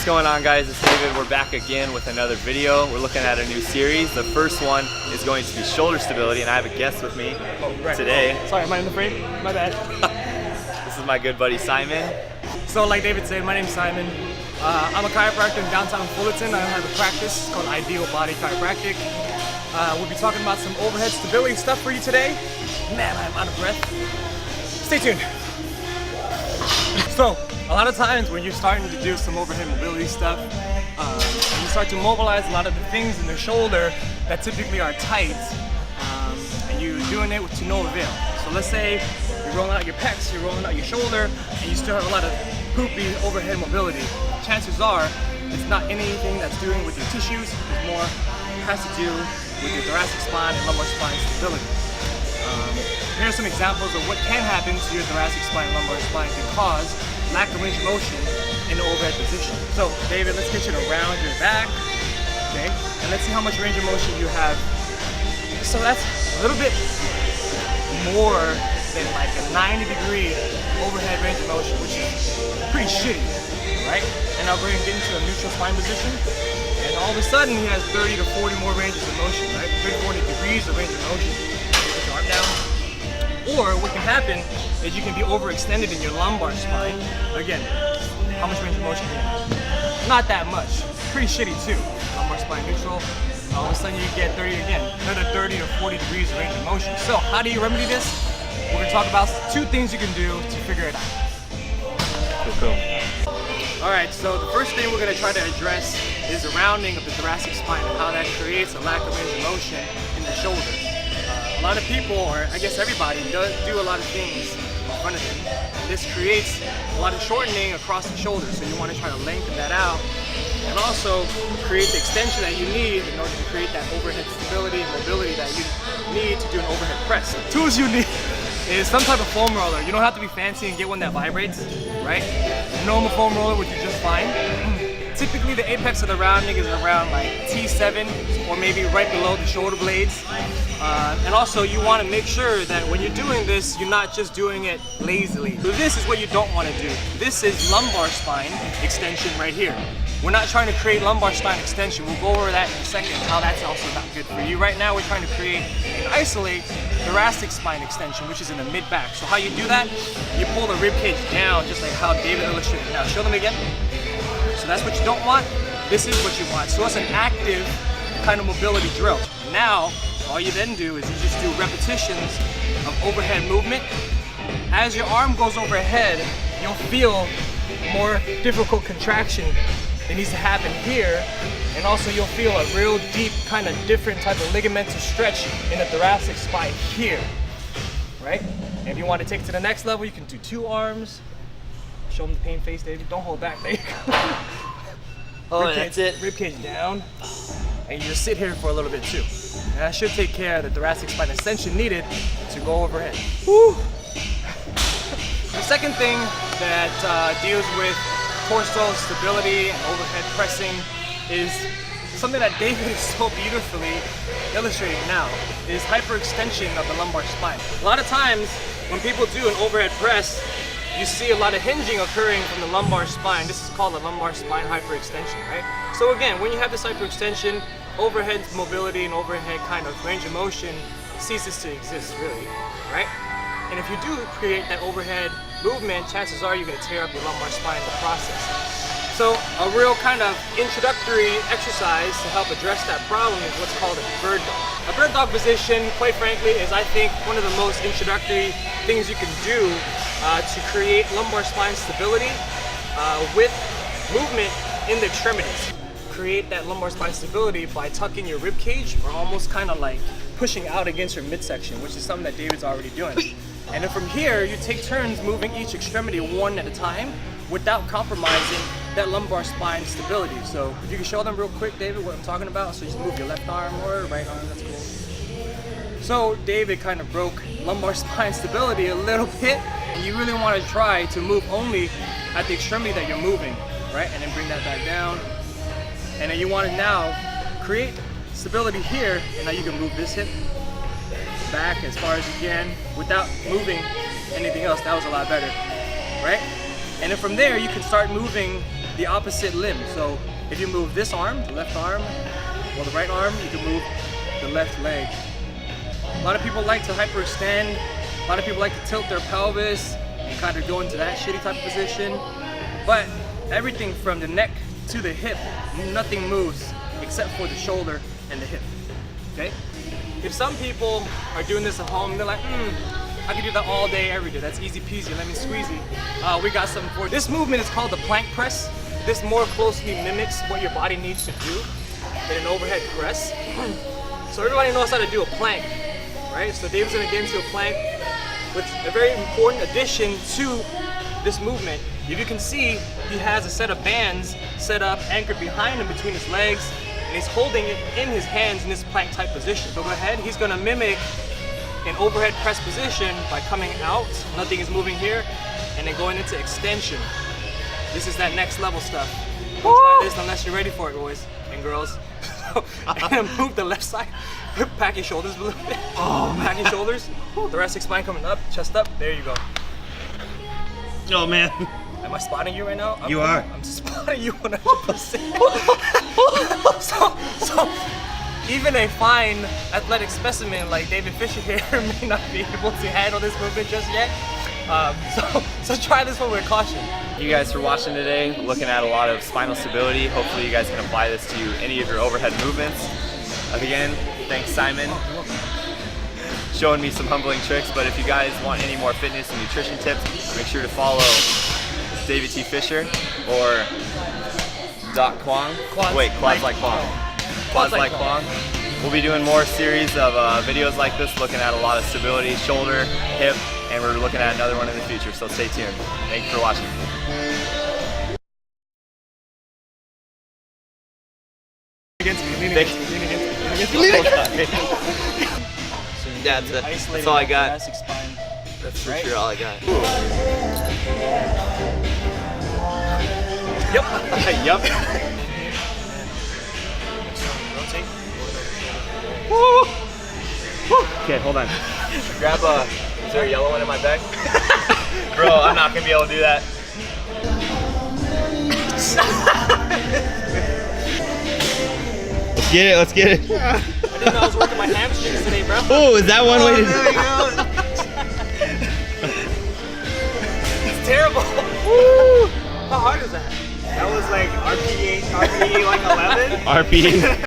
going on, guys? It's David. We're back again with another video. We're looking at a new series. The first one is going to be shoulder stability, and I have a guest with me today. Sorry, am I in the frame? My bad. This is my good buddy Simon. So like David said, my name's Simon. I'm a chiropractor in downtown Fullerton. I have a practice called Ideal Body Chiropractic. We'll be talking about some overhead stability stuff for you today. Man, I'm out of breath. Stay tuned. So, a lot of times when you're starting to do some overhead mobility stuff, you start to mobilize a lot of the things in the shoulder that typically are tight, and you're doing it to no avail. So let's say you're rolling out your pecs, you're rolling out your shoulder, and you still have a lot of poopy overhead mobility. Chances are it's not anything that's doing with your tissues, it's more has to do with your thoracic spine and lumbar spine stability. Here are some examples of what can happen to your thoracic spine and lumbar spine to cause lack of range of motion in the overhead position. So, David, let's get you around your back, okay? And let's see how much range of motion you have. So that's a little bit more than like a 90-degree overhead range of motion, which is pretty shitty, right? And now we're gonna get into a neutral spine position, and all of a sudden he has 30 to 40 more ranges of motion, right? 30 to 40 degrees of range of motion. Put your arm down. Or what can happen is you can be overextended in your lumbar spine. Again, how much range of motion do you have? Not that much. Pretty shitty too. Lumbar spine neutral. All of a sudden you get 30 again. Another 30 to 40 degrees of range of motion. So how do you remedy this? We're gonna talk about two things you can do to figure it out. Cool. Alright, so the first thing we're gonna try to address is the rounding of the thoracic spine and how that creates a lack of range of motion in the shoulder. A lot of people, or I guess everybody, does do a lot of things in front of them. And this creates a lot of shortening across the shoulder, so you want to try to lengthen that out and also create the extension that you need in order to create that overhead stability and mobility that you need to do an overhead press. The tools you need is some type of foam roller. You don't have to be fancy and get one that vibrates, right? A normal foam roller would do just fine. Typically the apex of the rounding is around like T7 or maybe right below the shoulder blades. And also you want to make sure that when you're doing this, you're not just doing it lazily. So this is what you don't want to do. This is lumbar spine extension right here. We're not trying to create lumbar spine extension. We'll go over that in a second, how that's also not good for you. Right now we're trying to create and isolate thoracic spine extension, which is in the mid-back. So how you do that, you pull the rib cage down, just like how David illustrated. Now show them again. So that's what you don't want, this is what you want. So it's an active kind of mobility drill. Now, all you then do is you just do repetitions of overhead movement. As your arm goes overhead, you'll feel more difficult contraction that needs to happen here. And also you'll feel a real deep kind of different type of ligamental stretch in the thoracic spine here, right? And if you want to take it to the next level, you can do 2 arms. Show them the pain face, David. Don't hold back. There you go. Oh, that's it. Rib cage down. And you just sit here for a little bit too. And that should take care of the thoracic spine extension needed to go overhead. Woo! The second thing that deals with torso stability and overhead pressing is something that David is so beautifully illustrating now, is hyperextension of the lumbar spine. A lot of times when people do an overhead press, you see a lot of hinging occurring from the lumbar spine. This is called the lumbar spine hyperextension, right? So again, when you have this hyperextension, overhead mobility and overhead kind of range of motion ceases to exist, really, right? And if you do create that overhead movement, chances are you're going to tear up your lumbar spine in the process. So a real kind of introductory exercise to help address that problem is what's called a bird dog. A bird dog position, quite frankly, is I think one of the most introductory things you can do to create lumbar spine stability with movement in the extremities. Create that lumbar spine stability by tucking your rib cage or almost kind of like pushing out against your midsection, which is something that David's already doing. And then from here, you take turns moving each extremity one at a time without compromising that lumbar spine stability. So if you can show them real quick, David, what I'm talking about. So just move your left arm or right arm, that's cool. So David kind of broke lumbar spine stability a little bit, and you really want to try to move only at the extremity that you're moving, right? And then bring that back down. And then you want to now create stability here, and now you can move this hip back as far as you can without moving anything else. That was a lot better, right? And then from there, you can start moving the opposite limb. So if you move this arm, the left arm, or the right arm, you can move the left leg. A lot of people like to hyperextend. A lot of people like to tilt their pelvis and kind of go into that shitty type of position. But everything from the neck to the hip, nothing moves except for the shoulder and the hip, okay? If some people are doing this at home, they're like, I can do that all day, every day. That's easy peasy, lemon squeezy. We got something for you. This movement is called the plank press. This more closely mimics what your body needs to do in an overhead press. So everybody knows how to do a plank, right? So David's gonna get into a plank with a very important addition to this movement. If you can see, he has a set of bands set up, anchored behind him between his legs, and he's holding it in his hands in this plank type position. So go ahead, he's gonna mimic an overhead press position by coming out, nothing is moving here, and then going into extension. This is that next level stuff. Don't try this unless you're ready for it, boys and girls. And move the left side, pack your shoulders a little bit. Pack your shoulders, thoracic spine coming up, chest up, there you go. Oh man. Am I spotting you right now? You are. I'm spotting you 100%. so even a fine athletic specimen like David Fisher here may not be able to handle this movement just yet. So try this one with caution. You guys for watching today, looking at a lot of spinal stability. Hopefully you guys can apply this to any of your overhead movements. Again, thanks Simon, showing me some humbling tricks, but if you guys want any more fitness and nutrition tips, make sure to follow David T. Fisher or Kuang. Quads like Kuang. Quads like Kuang. We'll be doing more series of videos like this, looking at a lot of stability, shoulder, hip, and we're looking at another one in the future, so stay tuned. Thank you for watching. Yeah, that's all I got. Spine. That's for sure all I got. Yep. Yep. Rotate. Okay, hold on. Grab is there a yellow one in my bag? Bro, I'm not gonna be able to do that. Let's get it, let's get it. I didn't know I was working my hamstrings today, bro. Oh, is that one way to do it? It's terrible. Woo. How hard is that? That was like RPE like 11. RP.